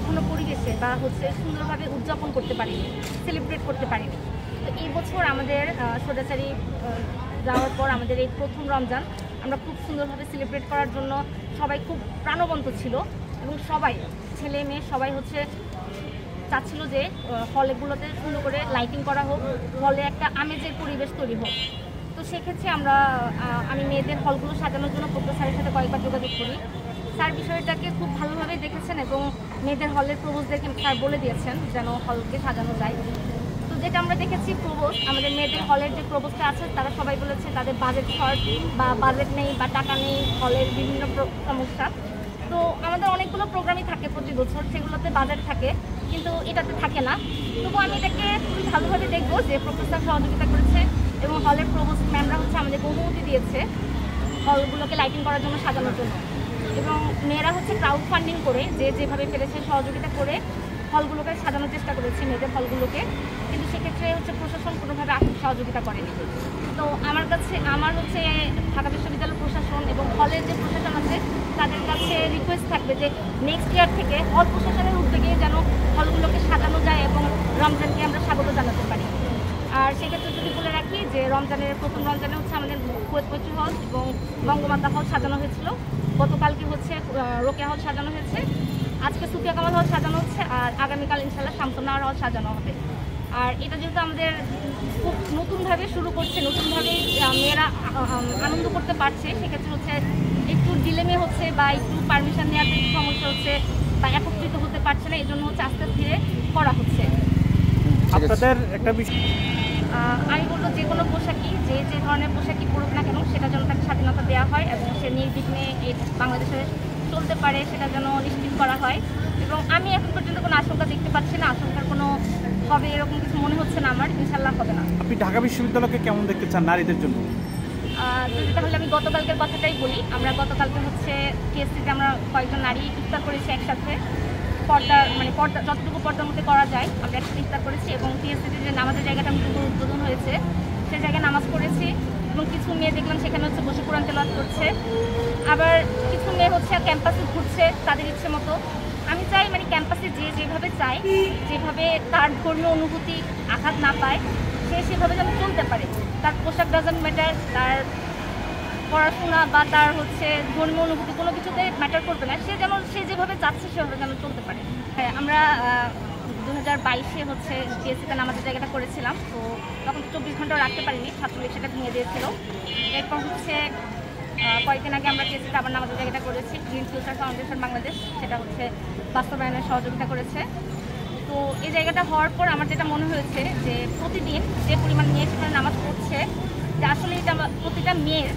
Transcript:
কখনো পরিবেশে বা হচ্ছে সুন্দরভাবে উদযাপন করতে পারিনি, সেলিব্রেট করতে পারিনি। তো এই বছর আমাদের সোজাচারি যাওয়ার পর আমাদের এই প্রথম রমজান আমরা খুব সুন্দরভাবে সেলিব্রেট করার জন্য সবাই খুব প্রাণবন্ত ছিল এবং সবাই ছেলে মেয়ে সবাই হচ্ছে চাচ্ছিল যে হলগুলোতে সুন্দর করে লাইটিং করা হোক, হলে একটা আমেজের পরিবেশ তৈরি হোক। তো সেক্ষেত্রে আমি মেয়েদের হলগুলো সাজানোর জন্য প্রজ্ঞা স্যারের সাথে কয়েকবার যোগাযোগ করি। স্যার বিষয়টাকে খুব ভালোভাবে দেখেছেন এবং মেয়েদের হলের প্রবোজদেরকে স্যার বলে দিয়েছেন যেন হলকে সাজানো যায়। তো যেটা আমরা দেখেছি আমাদের মেয়েদের হলের যে প্রবোজটা আছে তারা সবাই বলেছে তাদের বাজেট শর্ট বা বাজেট নেই বা টাকা নেই, হলের বিভিন্ন সমস্যা। তো আমাদের অনেকগুলো প্রোগ্রামই থাকে প্রতি বছর, সেগুলোতে বাজেট থাকে কিন্তু এটাতে থাকে না। তবু আমি এটাকে খুবই ভালোভাবে দেখবো যে প্রফেসর সহযোগিতা করেছে এবং হলের প্রভোস্ট ম্যামরা হচ্ছে আমাদের অনুমতি দিয়েছে হলগুলোকে লাইটিং করার জন্য, সাজানোর জন্য। এবং মেয়েরা হচ্ছে ক্রাউড ফান্ডিং করে যেভাবে পেরেছে সহযোগিতা করে হলগুলোকে সাজানোর চেষ্টা করেছে, মেয়েদের হলগুলোকে। কিন্তু সেক্ষেত্রে হচ্ছে প্রশাসন কোনোভাবে আর্থিক সহযোগিতা করেনি। তো আমার হচ্ছে ঢাকা বিশ্ববিদ্যালয় প্রশাসন এবং হলের যে প্রশাসন আছে তাদের কাছে রিকোয়েস্ট থাকবে যে নেক্সট ইয়ার থেকে হল প্রশাসনের উদ্যোগে যেন হলগুলোকে সাজানো যায় এবং রমজানকে আমরা স্বাগত জানাতে পারি। আর সেক্ষেত্রে যদি বলে রাখি যে প্রথম রমজানে হচ্ছে আমাদের কুয়েত পৈতৃক হল এবং বঙ্গমাতা হল সাজানো হয়েছিল, গতকালকে হচ্ছে রোকেয়া হল সাজানো হয়েছে, আজকে সুফিয়া কামাল হল সাজানো হচ্ছে, আর আগামীকাল ইনশাল্লাহ শামসুন্নাহার হল সাজানো হবে। আর এটা যেহেতু আমাদের খুব নতুনভাবে শুরু করছে, নতুনভাবে মেয়েরা আনন্দ করতে পারছে, সেক্ষেত্রে হচ্ছে একটু ডিলেমে হচ্ছে বা একটু পারমিশন নেওয়াতে একটু সমস্যা হচ্ছে বা একত্রিত হতে পারছে না, এই জন্য হচ্ছে আস্তে ধীরে করা হচ্ছে। আপনাদের একটা বিষয় আমি বলবো যে কোনো পোশাকই যে ধরনের পোশাকই পরুক না কেন সেটা যেন তাকে স্বাধীনতা দেওয়া হয় এবং সে নির্বিঘ্নে বাংলাদেশে চলতে পারে সেটা যেন নিশ্চিত করা হয়। এবং আমি এখন পর্যন্ত কোনো আশঙ্কা দেখতে পাচ্ছি না, আশঙ্কার কোনো হবে এরকম কিছু মনে হচ্ছে না আমার, ইনশাল্লাহ হবে না। আপনি ঢাকা বিশ্ববিদ্যালয়কে কেমন দেখতে চান নারীদের জন্য? যদি তাহলে আমি গতকালকের কথাটাই বলি, আমরা গতকালকে হচ্ছে টিএসসিতে আমরা কয়েকজন নারী ইফতার করেছি একসাথে, পর্দা যতটুকু পর্দার মধ্যে করা যায় আমরা একসাথে ইফতার করেছি এবং টিএসসিতে যে নামাজের জায়গাটা উদ্বোধন হয়েছে সেই জায়গায় নামাজ পড়েছি এবং কিছু মেয়ে দেখলাম সেখানে হচ্ছে বসে কোরআন তেলাওয়াত করছে, আবার কিছু মেয়ে হচ্ছে ক্যাম্পাসে ঘুরছে তাদের ইচ্ছে মতো। আমি চাই ক্যাম্পাসে যেভাবে চায়, যেভাবে তার ধর্মীয় অনুভূতি আঘাত না পায়, সেভাবে যেন চলতে পারে। তার পোশাক ডাজন্ট ম্যাটার, তার পড়াশোনা বা তার হচ্ছে ধর্মীয় অনুভূতি কোনো কিছুতে ম্যাটার করবে না, সে যেভাবে চাচ্ছে সেভাবে যেন চলতে পারে। হ্যাঁ, আমরা 2022-এ হচ্ছে টিএসসিতে নামাজের জায়গাটা করেছিলাম, তো তখন 24 ঘন্টা রাখতে পারিনি, ছাত্রলীগ সেটা ভেঙে দিয়েছিল। এরপর হচ্ছে কয়েকদিন আগে আমরা টিএসসিতে আবার নামাজের জায়গাটা করেছি, গ্রিন ফিউচার ফাউন্ডেশন বাংলাদেশ সেটা হচ্ছে বাস্তবায়নের সহযোগিতা করেছে। তো এই জায়গাটা হওয়ার পর আমার যেটা মনে হয়েছে যে প্রতিদিন যে পরিমাণ মেয়ে সেখানে নামাজ পড়ছে, যে আসলে এটা প্রতিটা মেয়ের